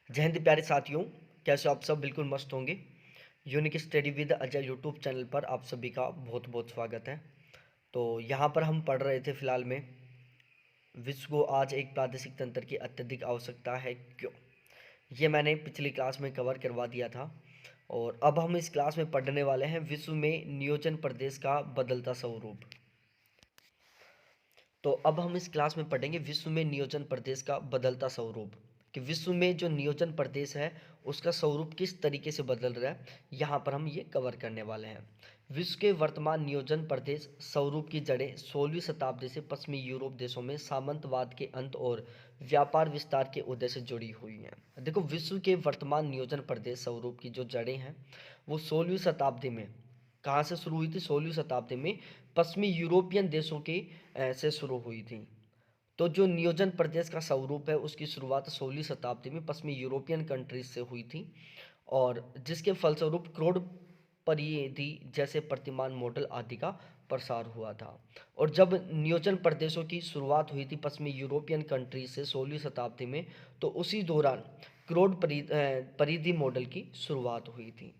जय हिंद प्यारे साथियों, कैसे आप सब बिल्कुल मस्त होंगे। Unique study with Ajay YouTube channel पर आप सभी का बहुत बहुत स्वागत है। तो यहाँ पर हम पढ़ रहे थे फिलहाल में विश्व को आज एक प्रादेशिक तंत्र की अत्यधिक आवश्यकता है, क्यों। ये मैंने पिछली क्लास में कवर करवा दिया था और अब हम इस क्लास में पढ़ने वाले हैं विश्व में नियोजन प्रदेश का बदलता स्वरूप। तो अब हम इस क्लास में पढ़ेंगे विश्व में नियोजन प्रदेश का बदलता स्वरूप, कि विश्व में जो नियोजन प्रदेश है उसका स्वरूप किस तरीके से बदल रहा है, यहाँ पर हम ये कवर करने वाले हैं। विश्व के वर्तमान नियोजन प्रदेश स्वरूप की जड़ें 16वीं शताब्दी से पश्चिमी यूरोप देशों में सामंतवाद के अंत और व्यापार विस्तार के उदय से जुड़ी हुई हैं। देखो, विश्व के वर्तमान नियोजन प्रदेश स्वरूप की जो जड़ें हैं वो 16वीं शताब्दी में कहाँ से शुरू हुई थी? 16वीं शताब्दी में पश्चिमी यूरोपियन देशों के से शुरू हुई थी। तो जो नियोजन प्रदेश का स्वरूप है उसकी शुरुआत 16वीं शताब्दी में पश्चिमी यूरोपियन कंट्रीज से हुई थी और जिसके फलस्वरूप क्रोड परिधि जैसे प्रतिमान मॉडल आदि का प्रसार हुआ था। और जब नियोजन प्रदेशों की शुरुआत हुई थी पश्चिमी यूरोपियन कंट्रीज से 16वीं शताब्दी में, तो उसी दौरान क्रोड परिधि मॉडल की शुरुआत हुई थी,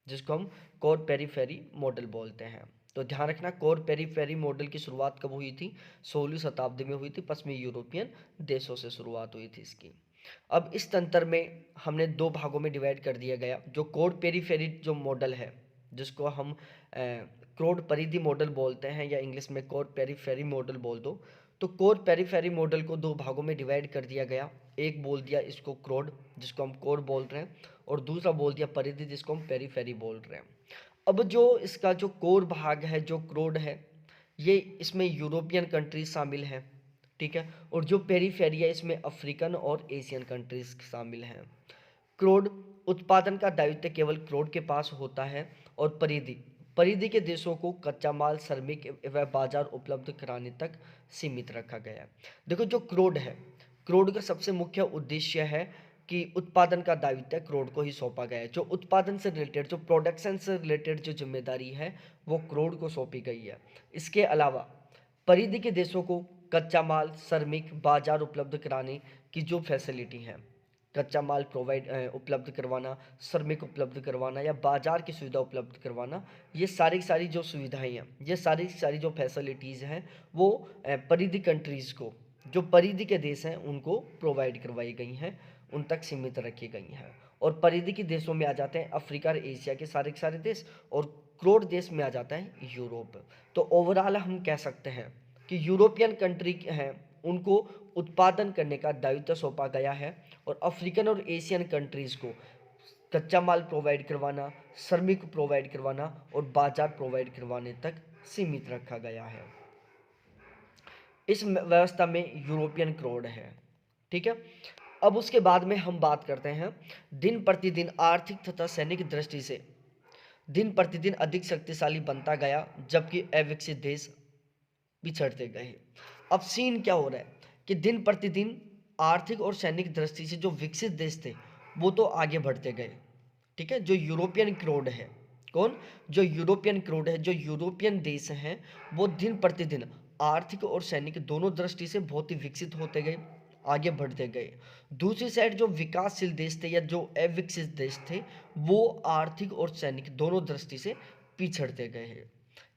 जिसको हम कोर पेरीफेरी मॉडल बोलते हैं। तो ध्यान रखना, कोर पेरीफेरी मॉडल की शुरुआत कब हुई थी? 16वीं शताब्दी में हुई थी, पश्चिमी यूरोपियन देशों से शुरुआत हुई थी इसकी। अब इस तंत्र में हमने दो भागों में डिवाइड कर दिया गया। जो कोर पेरीफेरी जो मॉडल है, जिसको हम क्रोड परिधि मॉडल बोलते हैं या इंग्लिश में कोर पेरीफेरी मॉडल बोल दो, तो कोर पेरीफेरी मॉडल को दो भागों में डिवाइड कर दिया गया। एक बोल दिया इसको क्रोड, जिसको हम कोर बोल रहे हैं, और दूसरा बोल दिया परिधि, जिसको हम पेरीफेरी बोल रहे हैं। अब जो इसका जो कोर भाग है, जो क्रोड है, ये इसमें यूरोपियन कंट्रीज शामिल हैं, ठीक है। और जो पेरीफेरी है इसमें अफ्रीकन और एशियन कंट्रीज शामिल हैं। क्रोड उत्पादन का दायित्व केवल क्रोड के पास होता है और परिधि परिधि के देशों को कच्चा माल, श्रमिक व बाजार उपलब्ध कराने तक सीमित रखा गया है। देखो, जो क्रोड है, क्रोड का सबसे मुख्य उद्देश्य है कि उत्पादन का दायित्व क्रोड को ही सौंपा गया है। जो उत्पादन से रिलेटेड, जो प्रोडक्शन से रिलेटेड जो जिम्मेदारी है वो क्रोड को सौंपी गई है। इसके अलावा परिधि के देशों को कच्चा माल, श्रमिक, बाजार उपलब्ध कराने की जो फैसिलिटी है, कच्चा माल उपलब्ध करवाना, श्रमिक उपलब्ध करवाना या बाजार की सुविधा उपलब्ध करवाना, ये सारी सारी जो सुविधाएं हैं, ये सारी सारी जो फैसिलिटीज़ हैं वो परिधि कंट्रीज़ को, जो परिधि के देश हैं उनको प्रोवाइड करवाई गई हैं, उन तक सीमित रखी गई हैं। और परिधि के देशों में आ जाते हैं अफ्रीका और एशिया के सारे देश, और क्रोड देश में आ जाता है यूरोप। तो ओवरऑल हम कह सकते हैं कि यूरोपियन कंट्री हैं उनको उत्पादन करने का दायित्व सौंपा गया है और अफ्रीकन और एशियन कंट्रीज़ को कच्चा माल प्रोवाइड करवाना, श्रमिक प्रोवाइड करवाना और बाजार प्रोवाइड करवाने तक सीमित रखा गया है। इस व्यवस्था में यूरोपियन क्रोड है, ठीक है। अब उसके बाद में हम बात करते हैं दिन प्रतिदिन आर्थिक तथा सैनिक दृष्टि से दिन प्रतिदिन अधिक शक्तिशाली बनता गया, जबकि अविकसित देश पिछड़ते गए। अब सीन क्या हो रहा है कि दिन प्रतिदिन आर्थिक और सैनिक दृष्टि से जो विकसित देश थे वो तो आगे बढ़ते गए, ठीक है। जो यूरोपियन क्रोड है, कौन? जो यूरोपियन क्रोड है, जो यूरोपियन देश हैं, वो दिन प्रतिदिन आर्थिक और सैनिक दोनों दृष्टि से बहुत ही विकसित होते गए, आगे बढ़ते गए। दूसरी साइड जो विकासशील देश थे या जो अविकसित देश थे, वो आर्थिक और सैनिक दोनों दृष्टि से पिछड़ते गए हैं।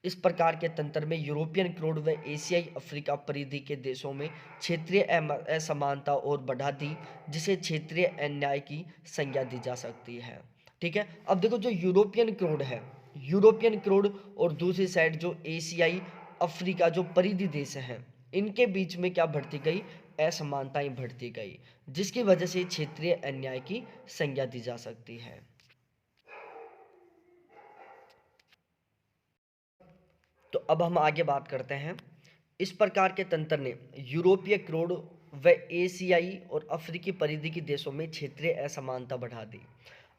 इस प्रकार के तंत्र में यूरोपियन क्रोड व एशियाई अफ्रीका परिधि के देशों में क्षेत्रीय असमानता और बढ़ा दी, जिसे क्षेत्रीय अन्याय की संज्ञा दी जा सकती है, ठीक है। अब देखो, जो यूरोपियन क्रोड है, यूरोपियन क्रोड और दूसरी साइड जो एशियाई अफ्रीका जो परिधि देश हैं, इनके बीच में क्या बढ़ती गई? असमानताएं बढ़ती गई, जिसकी वजह से क्षेत्रीय अन्याय की संज्ञा दी जा सकती है। तो अब हम आगे बात करते हैं। इस प्रकार के तंत्र ने यूरोपीय क्रोड व एशियाई और अफ्रीकी परिधि के देशों में क्षेत्रीय असमानता बढ़ा दी।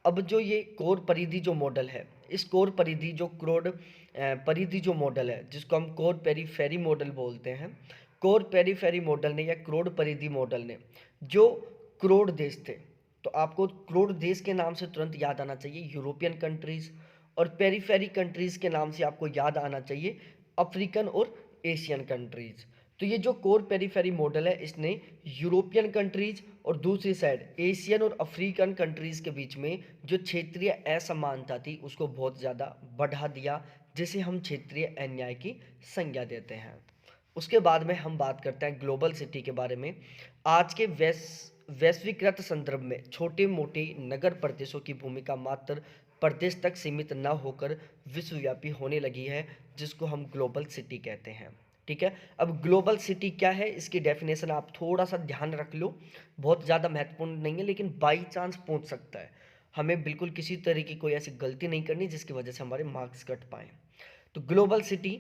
अब जो ये कोर परिधि जो मॉडल है, इस कोर परिधि जो क्रोड परिधि जो मॉडल है, जिसको हम कोर पेरीफेरी मॉडल बोलते हैं, कोर पेरीफेरी मॉडल ने या क्रोड परिधि मॉडल ने जो क्रोड देश थे, तो आपको क्रोड देश के नाम से तुरंत याद आना चाहिए यूरोपियन कंट्रीज, और पेरीफेरी कंट्रीज के नाम से आपको याद आना चाहिए अफ्रीकन और एशियन कंट्रीज। तो ये जो कोर पेरीफेरी मॉडल है, इसने यूरोपियन कंट्रीज और दूसरी साइड एशियन और अफ्रीकन कंट्रीज़ के बीच में जो क्षेत्रीय असमानता थी उसको बहुत ज़्यादा बढ़ा दिया, जिसे हम क्षेत्रीय अन्याय की संज्ञा देते हैं। उसके बाद में हम बात करते हैं ग्लोबल सिटी के बारे में। आज के वैश्वीकृत संदर्भ में छोटे मोटे नगर प्रदेशों की भूमिका मात्र प्रदेश तक सीमित न होकर विश्वव्यापी होने लगी है, जिसको हम ग्लोबल सिटी कहते हैं। ठीक है, अब ग्लोबल सिटी क्या है, इसकी डेफिनेशन आप थोड़ा सा ध्यान रख लो, बहुत ज़्यादा महत्वपूर्ण नहीं है लेकिन बाई चांस पूछ सकता है। हमें बिल्कुल किसी तरह की कोई ऐसी गलती नहीं करनी जिसकी वजह से हमारे मार्क्स कट पाए। तो ग्लोबल सिटी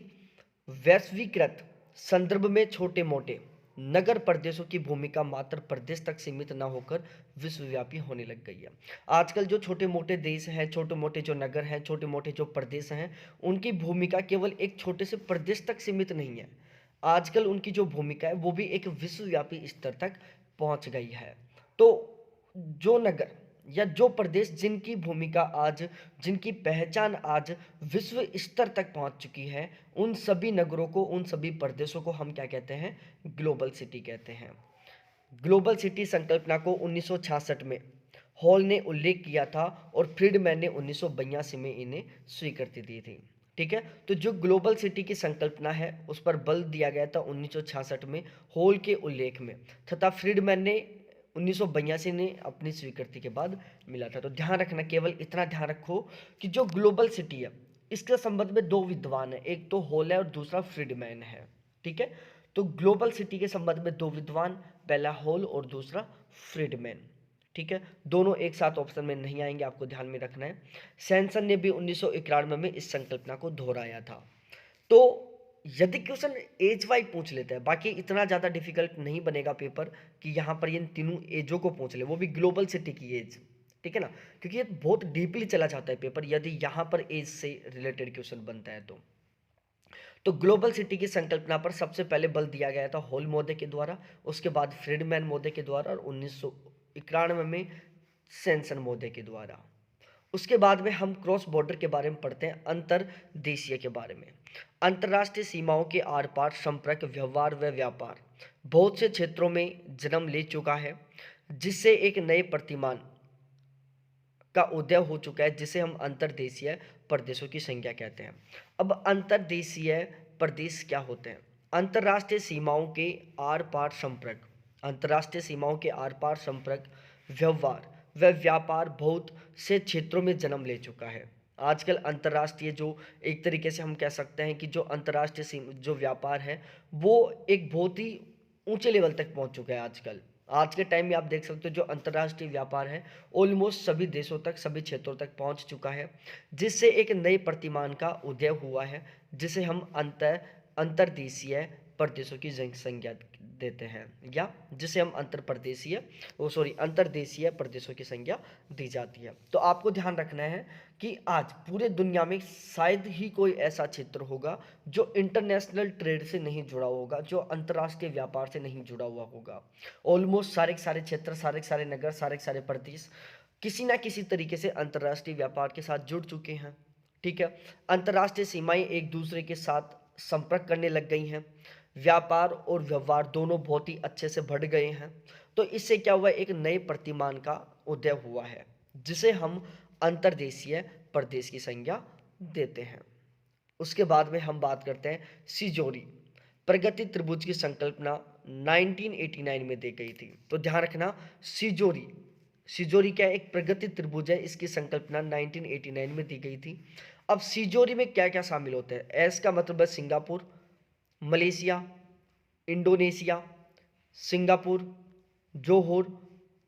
वैश्वीकृत संदर्भ में छोटे मोटे नगर प्रदेशों की भूमिका मात्र प्रदेश तक सीमित न होकर विश्वव्यापी होने लग गई है। आजकल जो छोटे मोटे देश हैं, छोटे मोटे जो नगर हैं, छोटे मोटे जो प्रदेश हैं, उनकी भूमिका केवल एक छोटे से प्रदेश तक सीमित नहीं है। आजकल उनकी जो भूमिका है वो भी एक विश्वव्यापी स्तर तक पहुंच गई है। तो जो नगर या जो प्रदेश जिनकी भूमिका आज, जिनकी पहचान आज विश्व स्तर तक पहुंच चुकी है, उन सभी नगरों को, उन सभी प्रदेशों को हम क्या कहते हैं, ग्लोबल सिटी कहते हैं। ग्लोबल सिटी संकल्पना को 1966 में हॉल ने उल्लेख किया था और फ्रीडमैन ने 1982 में इन्हें स्वीकृति दी थी। ठीक है, तो जो ग्लोबल सिटी की संकल्पना है उस पर बल दिया गया था 1966 में हॉल के उल्लेख में, तथा फ्रीडमैन ने 1982 ने अपनी स्वीकृति के बाद मिला था। तो ध्यान रखना, केवल इतना ध्यान रखो कि जो ग्लोबल सिटी है इसके संबंध में दो विद्वान है, एक तो हॉल है और दूसरा फ्रीडमैन है। ठीक है, तो ग्लोबल सिटी के संबंध में दो विद्वान, पहला हॉल और दूसरा फ्रीडमैन। ठीक है, दोनों एक साथ ऑप्शन में नहीं आएंगे, आपको ध्यान में रखना है। सैनसन ने भी 1991 में इस संकल्पना को दोहराया था। तो यदि क्वेश्चन एज वाइज पूछ लेते हैं, बाकी इतना ज़्यादा डिफिकल्ट नहीं बनेगा पेपर कि यहाँ पर इन तीनों एजों को पूछ ले, वो भी ग्लोबल सिटी की एज। ठीक है ना, क्योंकि ये बहुत डीपली चला जाता है पेपर यदि यहाँ पर एज से रिलेटेड क्वेश्चन बनता है तो ग्लोबल सिटी की संकल्पना पर सबसे पहले बल दिया गया था हॉल महोदय के द्वारा, उसके बाद फ्रीडमैन महोदय के द्वारा और 1991 में सैनसन महोदय के द्वारा। उसके बाद में हम क्रॉस बॉर्डर के बारे में पढ़ते हैं, अंतर्देशीय के बारे में। अंतर्राष्ट्रीय सीमाओं के आर पार संपर्क, व्यवहार व व्यापार बहुत से क्षेत्रों में जन्म ले चुका है, जिससे एक नए प्रतिमान का उदय हो चुका है, जिसे हम अंतर्देशीय प्रदेशों की संख्या कहते हैं। अब अंतर्देशीय प्रदेश क्या होते हैं? अंतर्राष्ट्रीय सीमाओं के आर पार संपर्क, अंतर्राष्ट्रीय सीमाओं के आर पार संपर्क, व्यवहार व व्यापार बहुत से क्षेत्रों में जन्म ले चुका है। आजकल अंतर्राष्ट्रीय जो एक तरीके से हम कह सकते हैं कि जो अंतर्राष्ट्रीय जो व्यापार है वो एक बहुत ही ऊंचे लेवल तक पहुंच चुका है आजकल। आज के टाइम में आप देख सकते हो जो अंतर्राष्ट्रीय व्यापार है ऑलमोस्ट सभी देशों तक, सभी क्षेत्रों तक पहुंच चुका है, जिससे एक नए प्रतिमान का उदय हुआ है, जिसे हम अंतर्देशीय प्रदेशों की संज्ञा देते हैं, या जिसे हम अंतर्देशीय प्रदेशों की संज्ञा दी जाती है। तो आपको ध्यान रखना है कि आज पूरे दुनिया में शायद ही कोई ऐसा क्षेत्र होगा जो इंटरनेशनल ट्रेड से नहीं जुड़ा होगा, जो अंतर्राष्ट्रीय व्यापार से नहीं जुड़ा हुआ होगा। ऑलमोस्ट सारे के सारे क्षेत्र, सारे के सारे नगर, सारे के सारे प्रदेश किसी ना किसी तरीके से अंतर्राष्ट्रीय व्यापार के साथ जुड़ चुके हैं। ठीक है, अंतर्राष्ट्रीय सीमाएं एक दूसरे के साथ संपर्क करने लग गई हैं, व्यापार और व्यवहार दोनों बहुत ही अच्छे से बढ़ गए हैं। तो इससे क्या हुआ, एक नए प्रतिमान का उदय हुआ है, जिसे हम अंतर्देशीय प्रदेश की संज्ञा देते हैं। उसके बाद में हम बात करते हैं सिजोरी प्रगति त्रिभुज की संकल्पना 1989 में दी गई थी। तो ध्यान रखना, सिजोरी सिजोरी क्या एक प्रगति त्रिभुज है, इसकी संकल्पना 1989 में दी गई थी। अब सिजोरी में क्या क्या शामिल होते हैं? एस का मतलब है Singapore, Malaysia, Indonesia, Singapore, Johor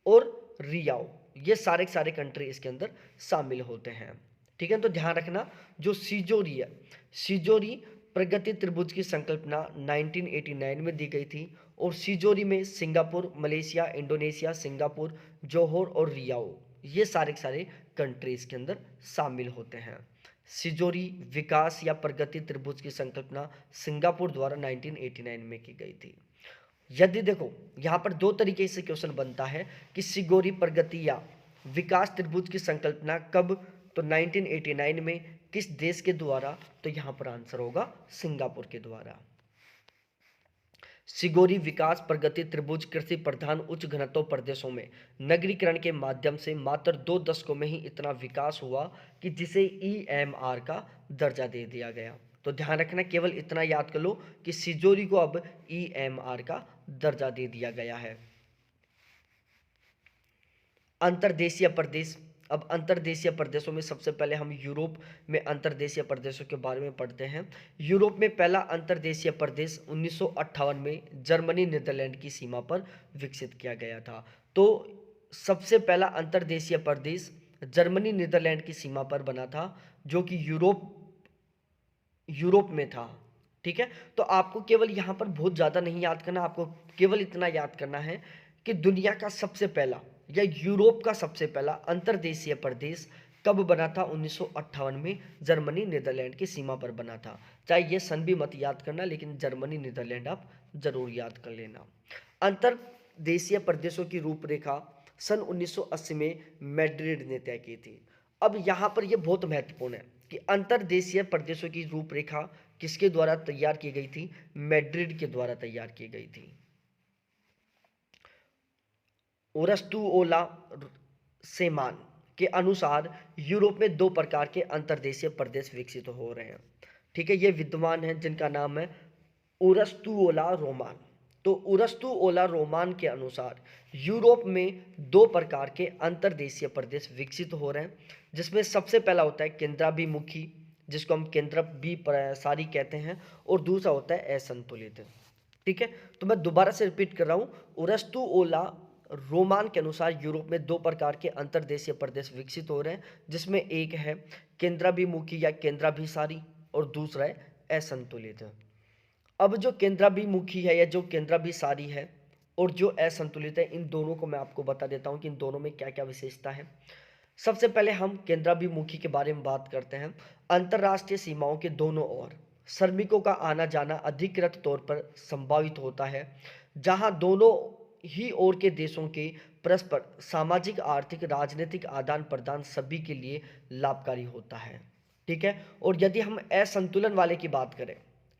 और रियाओ, ये सारे के सारे कंट्री इसके अंदर शामिल होते हैं। ठीक है, तो ध्यान रखना जो सिजोरी है, सिजोरी प्रगति त्रिभुज की संकल्पना 1989 में दी गई थी और सिजोरी में Singapore, Malaysia, Indonesia, Singapore, Johor और रियाओ, ये सारे के सारे कंट्री इसके अंदर शामिल होते हैं। सिजोरी विकास या प्रगति त्रिभुज की संकल्पना सिंगापुर द्वारा 1989 में की गई थी। यदि देखो यहाँ पर दो तरीके से क्वेश्चन बनता है कि सिगोरी प्रगति या विकास त्रिभुज की संकल्पना कब, तो 1989 में किस देश के द्वारा, तो यहाँ पर आंसर होगा सिंगापुर के द्वारा। सिगोरी विकास प्रगति त्रिभुज कृषि प्रधान उच्च घनत्व प्रदेशों में नगरीकरण के माध्यम से मात्र 2 दशकों में ही इतना विकास हुआ कि जिसे ईएमआर का दर्जा दे दिया गया। तो ध्यान रखना, केवल इतना याद कर लो कि सिजोरी को अब ईएमआर का दर्जा दे दिया गया है। अंतर्देशीय प्रदेश। अब अंतर्देशीय प्रदेशों में सबसे पहले हम यूरोप में अंतर्देशीय प्रदेशों के बारे में पढ़ते हैं। यूरोप में पहला अंतर्देशीय प्रदेश 1958 में जर्मनी नीदरलैंड की सीमा पर विकसित किया गया था। तो सबसे पहला अंतर्देशीय प्रदेश जर्मनी नीदरलैंड की सीमा पर बना था, जो कि यूरोप में था। ठीक है, तो आपको केवल यहाँ पर बहुत ज़्यादा नहीं याद करना, आपको केवल इतना याद करना है कि दुनिया का सबसे पहला या यूरोप का सबसे पहला अंतर्देशीय प्रदेश कब बना था? 1958 में जर्मनी नीदरलैंड की सीमा पर बना था। चाहे ये सन भी मत याद करना, लेकिन जर्मनी नीदरलैंड आप जरूर याद कर लेना। अंतर्देशीय प्रदेशों की रूपरेखा सन 1980 में मैड्रिड ने तय की थी। अब यहाँ पर यह बहुत महत्वपूर्ण है कि अंतर्देशीय प्रदेशों की रूपरेखा किसके द्वारा तैयार की गई थी? मैड्रिड के द्वारा तैयार की गई थी। ओरस्तुओला सेमान के अनुसार यूरोप में 2 प्रकार के अंतर्देशीय प्रदेश विकसित हो रहे हैं। ठीक है, ये विद्वान हैं जिनका नाम है ओरस्तुओला रोमान। तो ओरस्तुओला रोमान के अनुसार यूरोप में 2 प्रकार के अंतर्देशीय प्रदेश विकसित हो रहे हैं, जिसमें सबसे पहला होता है केंद्राभिमुखी, जिसको हम केंद्राभिसारी कहते हैं, और दूसरा होता है असंतुलित। ठीक है, तो मैं दोबारा से रिपीट कर रहा हूँ। ओरस्तुओला रोमान के अनुसार यूरोप में 2 प्रकार के अंतर्देशीय प्रदेश विकसित हो रहे हैं, जिसमें एक है केंद्राभिमुखी या केंद्राभिसारी और दूसरा है असंतुलित। अब जो केंद्राभिमुखी है या जो केंद्राभिसारी है और जो असंतुलित है, इन दोनों को मैं आपको बता देता हूं कि इन दोनों में क्या क्या विशेषता है। सबसे पहले हम केंद्राभिमुखी के बारे में बात करते हैं। अंतर्राष्ट्रीय सीमाओं के दोनों ओर श्रमिकों का आना जाना अधिकृत तौर पर संभावित होता है, जहां दोनों ही ओर के देशों के परस्पर सामाजिक आर्थिक राजनीतिक आदान प्रदान सभी के लिए लाभकारी होता है। ठीक है, और यदि हम असंतुलन वाले की बात करें,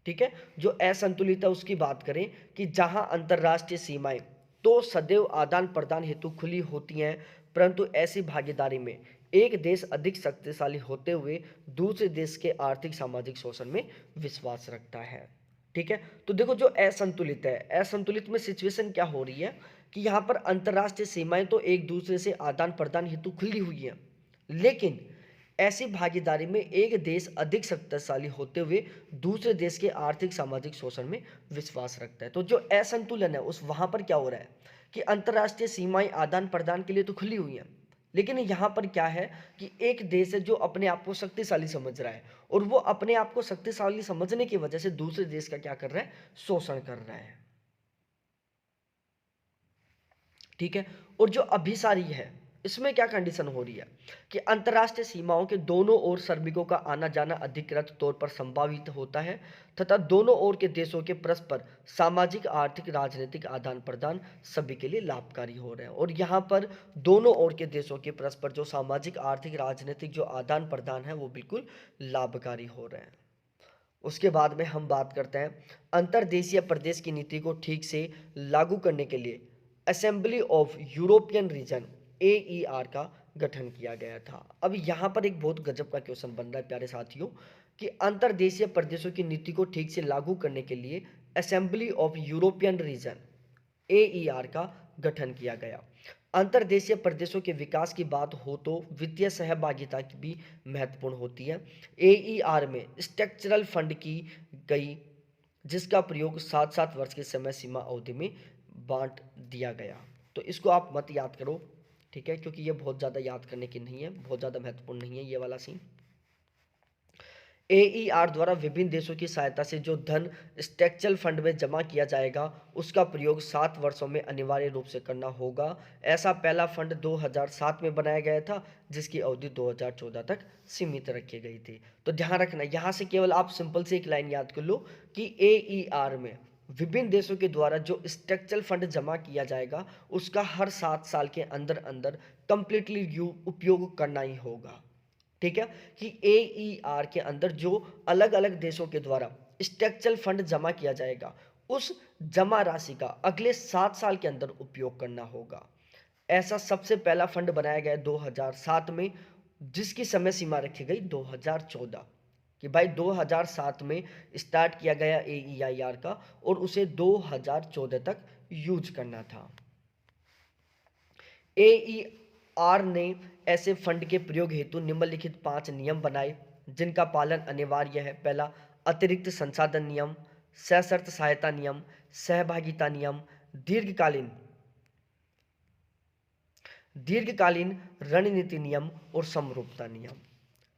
ठीक है, जो असंतुलित है उसकी बात करें, कि जहां अंतर्राष्ट्रीय सीमाएं तो सदैव आदान प्रदान हेतु खुली होती हैं, परंतु ऐसी भागीदारी में एक देश अधिक शक्तिशाली होते हुए दूसरे देश के आर्थिक सामाजिक शोषण में विश्वास रखता है। ठीक है, तो देखो जो असंतुलित है, असंतुलित में सिचुएशन क्या हो रही है कि यहाँ पर अंतर्राष्ट्रीय सीमाएं तो एक दूसरे से आदान प्रदान हेतु खुली हुई हैं, लेकिन ऐसी भागीदारी में एक देश अधिक शक्तिशाली होते हुए दूसरे देश के आर्थिक सामाजिक शोषण में विश्वास रखता है। तो जो असंतुलन है उस वहां पर क्या हो रहा है कि अंतर्राष्ट्रीय सीमाएं आदान प्रदान के लिए तो खुली हुई हैं, लेकिन यहाँ पर क्या है कि एक देश है जो अपने आप को शक्तिशाली समझ रहा है, और वो अपने आप को शक्तिशाली समझने की वजह से दूसरे देश का क्या कर रहा है? शोषण कर रहा है। ठीक है, और जो अभिसारी है इसमें क्या कंडीशन हो रही है कि अंतर्राष्ट्रीय सीमाओं के दोनों ओर श्रमिकों का आना जाना अधिकृत तौर पर संभावित होता है, तथा दोनों ओर के देशों के परस्पर सामाजिक आर्थिक राजनीतिक आदान प्रदान सभी के लिए लाभकारी हो रहे हैं। और यहाँ पर दोनों ओर के देशों के परस्पर जो सामाजिक आर्थिक राजनीतिक जो आदान प्रदान है वो बिल्कुल लाभकारी हो रहे हैं। उसके बाद में हम बात करते हैं अंतर्देशीय प्रदेश की नीति को ठीक से लागू करने के लिए assembly of European region AER का गठन किया गया था। अब यहाँ पर एक बहुत गजब का क्वेश्चन बन रहा है प्यारे साथियों, कि अंतर्देशीय प्रदेशों की नीति को ठीक से लागू करने के लिए assembly of European region AER का गठन किया गया। अंतर्देशीय प्रदेशों के विकास की बात हो तो वित्तीय सहभागिता की भी महत्वपूर्ण होती है। AER में स्ट्रक्चरल फंड की गई, जिसका प्रयोग 7-7 वर्ष की समय सीमा अवधि में बांट दिया गया। तो इसको आप मत याद करो, ठीक है, क्योंकि ये बहुत ज़्यादा याद करने की नहीं है, बहुत ज़्यादा महत्वपूर्ण नहीं है ये वाला सीन। AER द्वारा विभिन्न देशों की सहायता से जो धन स्ट्रक्चरल फंड में जमा किया जाएगा उसका प्रयोग 7 वर्षों में अनिवार्य रूप से करना होगा। ऐसा पहला फंड 2007 में बनाया गया था, जिसकी अवधि 2014 तक सीमित रखी गई थी। तो ध्यान रखना, यहाँ से केवल आप सिंपल से एक लाइन याद कर लो कि AER में विभिन्न देशों के द्वारा जो स्ट्रक्चरल फंड जमा किया जाएगा उसका हर 7 साल के अंदर अंदर कंप्लीटली उपयोग करना ही होगा। ठीक है, कि AER के अंदर जो अलग अलग देशों के द्वारा स्ट्रक्चरल फंड जमा किया जाएगा उस जमा राशि का अगले 7 साल के अंदर उपयोग करना होगा। ऐसा सबसे पहला फंड बनाया गया 2007 में, जिसकी समय सीमा रखी गई 2014, कि भाई 2007 में स्टार्ट किया गया AEIR का और उसे 2014 तक यूज करना था। AER ने ऐसे फंड के प्रयोग हेतु निम्नलिखित 5 नियम बनाए, जिनका पालन अनिवार्य है। पहला, अतिरिक्त संसाधन नियम, सशर्त सहायता नियम, सहभागिता नियम, दीर्घकालीन दीर्घकालीन रणनीति नियम और समरूपता नियम।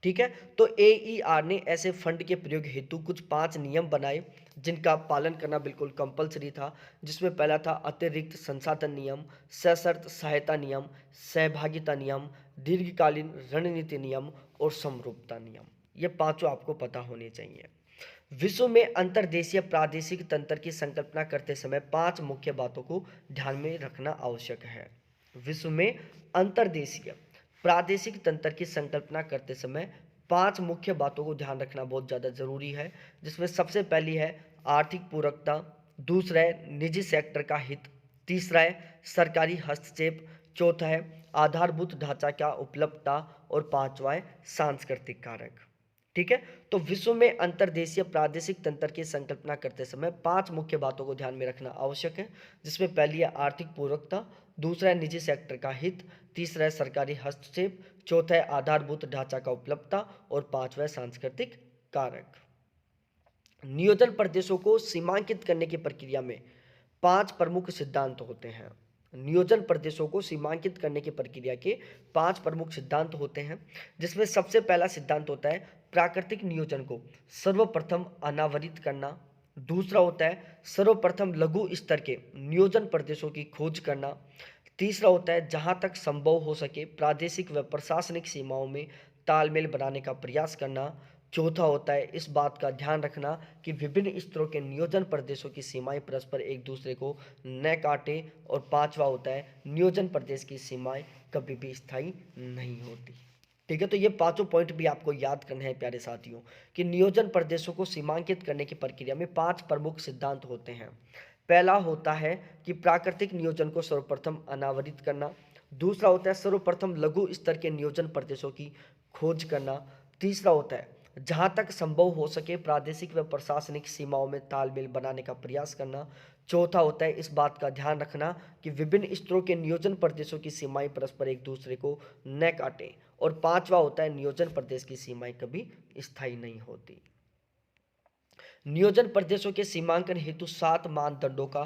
ठीक है, तो AER ने ऐसे फंड के प्रयोग हेतु कुछ 5 नियम बनाए, जिनका पालन करना बिल्कुल कंपलसरी था। जिसमें पहला था अतिरिक्त संसाधन नियम, सशर्त सहायता नियम, सहभागिता नियम, दीर्घकालीन रणनीति नियम और समरूपता नियम। ये पांचों आपको पता होने चाहिए। विश्व में अंतर्देशीय प्रादेशिक तंत्र की संकल्पना करते समय 5 मुख्य बातों को ध्यान में रखना आवश्यक है। विश्व में अंतर्देशीय प्रादेशिक तंत्र की संकल्पना करते समय 5 मुख्य बातों को ध्यान रखना बहुत ज़्यादा जरूरी है, जिसमें सबसे पहली है आर्थिक पूरकता, दूसरा है निजी सेक्टर का हित, तीसरा है सरकारी हस्तक्षेप, चौथा है आधारभूत ढांचा का उपलब्धता और पांचवा है सांस्कृतिक कारक। ठीक है, तो विश्व में अंतर्देशीय प्रादेशिक तंत्र की संकल्पना करते समय 5 मुख्य बातों को ध्यान में रखना आवश्यक है, जिसमें पहली है आर्थिक पूरकता, दूसरा है निजी सेक्टर का हित, तीसरा है सरकारी हस्तक्षेप, चौथा है आधारभूत ढांचा का उपलब्धता और पांचवा है सांस्कृतिक कारक। नियोजन प्रदेशों को सीमांकित करने की प्रक्रिया में 5 प्रमुख सिद्धांत होते हैं। नियोजन प्रदेशों को सीमांकित करने की प्रक्रिया के 5 प्रमुख सिद्धांत होते हैं, जिसमें सबसे पहला सिद्धांत होता है प्राकृतिक नियोजन को सर्वप्रथम अनावरित करना। दूसरा होता है सर्वप्रथम लघु स्तर के नियोजन प्रदेशों की खोज करना। तीसरा होता है जहां तक संभव हो सके प्रादेशिक व प्रशासनिक सीमाओं में तालमेल बनाने का प्रयास करना। चौथा होता है इस बात का ध्यान रखना कि विभिन्न स्तरों के नियोजन प्रदेशों की सीमाएं परस्पर एक दूसरे को न काटे। और पांचवा होता है नियोजन प्रदेश की सीमाएं कभी भी स्थायी नहीं होती। ठीक है, तो ये पांचों पॉइंट भी आपको याद करने हैं प्यारे साथियों, कि नियोजन प्रदेशों को सीमांकित करने की प्रक्रिया में 5 प्रमुख सिद्धांत होते हैं। पहला होता है कि प्राकृतिक नियोजन को सर्वप्रथम अनावरित करना। दूसरा होता है सर्वप्रथम लघु स्तर के नियोजन प्रदेशों की खोज करना। तीसरा होता है जहां तक संभव हो सके प्रादेशिक व प्रशासनिक सीमाओं में तालमेल बनाने का प्रयास करना। चौथा होता है इस बात का ध्यान रखना कि विभिन्न स्तरों के नियोजन प्रदेशों की सीमाएं परस्पर एक दूसरे को न काटें। और पांचवा होता है नियोजन प्रदेश की सीमाएं कभी स्थायी नहीं होती। नियोजन प्रदेशों के सीमांकन हेतु 7 मानदंडों का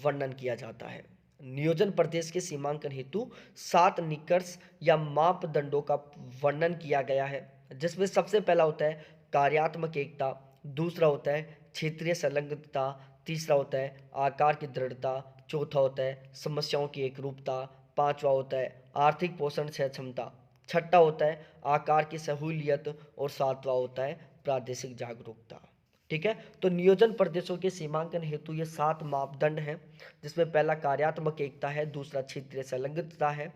वर्णन किया जाता है। नियोजन प्रदेश के सीमांकन हेतु 7 निष्कर्ष या मापदंडों का वर्णन किया गया है, जिसमें सबसे पहला होता है कार्यात्मक एकता, दूसरा होता है क्षेत्रीय संलग्नता, तीसरा होता है आकार की दृढ़ता, चौथा होता है समस्याओं की एकरूपता, पांचवा होता है आर्थिक पोषण क्षमता, छठा होता है आकार की सहूलियत और सातवां होता है प्रादेशिक जागरूकता। ठीक है, तो नियोजन प्रदेशों के सीमांकन हेतु ये 7 मापदंड हैं, जिसमें पहला कार्यात्मक एकता है, दूसरा क्षेत्रीय संलग्नता है,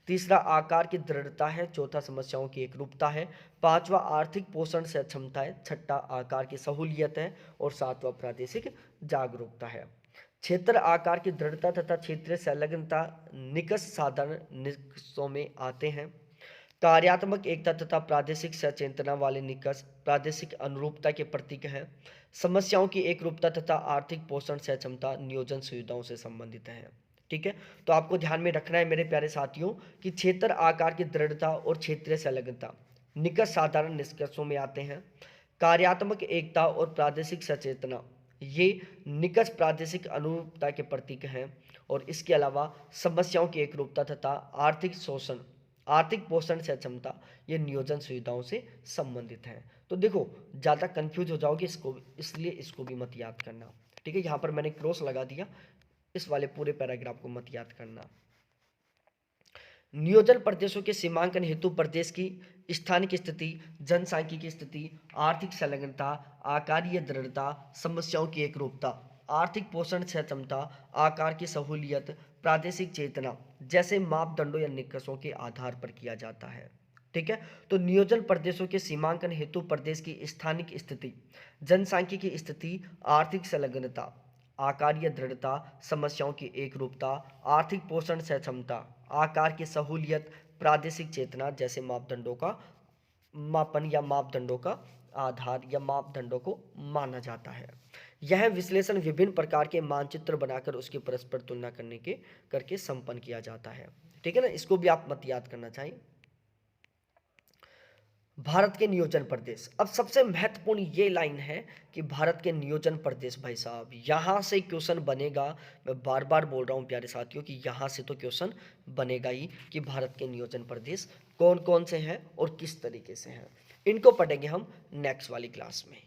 तीसरा आकार की दृढ़ता है, चौथा समस्याओं की एकरूपता है, पांचवा आर्थिक पोषण से क्षमता है, छठा आकार की सहूलियत है और सातवां प्रादेशिक जागरूकता है। क्षेत्र आकार की दृढ़ता तथा क्षेत्रीय संलग्नता निकष साधारण निकषों में आते हैं। कार्यात्मक एकता तथा प्रादेशिक सचेतना वाले निकष प्रादेशिक अनुरूपता के प्रतीक हैं। समस्याओं की एकरूपता तथा आर्थिक पोषण क्षमता नियोजन सुविधाओं से संबंधित है। ठीक है, तो आपको ध्यान में रखना है मेरे प्यारे साथियों कि क्षेत्र आकार की दृढ़ता और क्षेत्रीय संलग्नता निकष साधारण निष्कर्षों में आते हैं। कार्यात्मक एकता और प्रादेशिक सचेतना ये निकष प्रादेशिक अनुरूपता के प्रतीक हैं। और इसके अलावा समस्याओं की एकरूपता तथा आर्थिक पोषण से क्षमता ये नियोजन सुविधाओं से संबंधित है। तो देखो ज़्यादा कंफ्यूज हो जाओगे इसको, इसलिए इसको भी मत याद करना। ठीक है, यहाँ पर मैंने क्रॉस लगा दिया, इस वाले पूरे पैराग्राफ को मत याद करना। नियोजन प्रदेशों के सीमांकन हेतु प्रदेश की स्थानिक स्थिति, जनसांख्यिकी स्थिति, आर्थिक संलग्नता, आकारीय दृढ़ता, समस्याओं की एकरूपता, आर्थिक पोषण क्षमता, आकार की सहूलियत, प्रादेशिक चेतना जैसे मापदंडों या निकषों के आधार पर किया जाता है। ठीक है, तो नियोजन प्रदेशों के सीमांकन हेतु प्रदेश की स्थानिक स्थिति, जनसांख्यिकी स्थिति, आर्थिक संलग्नता, आकारीय दृढ़ता, समस्याओं की एकरूपता, आर्थिक पोषण सक्षमता, आकार की सहूलियत, प्रादेशिक चेतना जैसे मापदंडों का मापन या मापदंडों का आधार या मापदंडों को माना जाता है। यह विश्लेषण विभिन्न प्रकार के मानचित्र बनाकर उसकी परस्पर तुलना करके संपन्न किया जाता है। ठीक है ना, इसको भी आप मत याद करना चाहिए। भारत के नियोजन प्रदेश, अब सबसे महत्वपूर्ण ये लाइन है कि भारत के नियोजन प्रदेश, भाई साहब यहाँ से क्वेश्चन बनेगा। मैं बार बार बोल रहा हूँ प्यारे साथियों कि यहाँ से तो क्वेश्चन बनेगा ही कि भारत के नियोजन प्रदेश कौन कौन से हैं और किस तरीके से हैं। इनको पढ़ेंगे हम नेक्स्ट वाली क्लास में।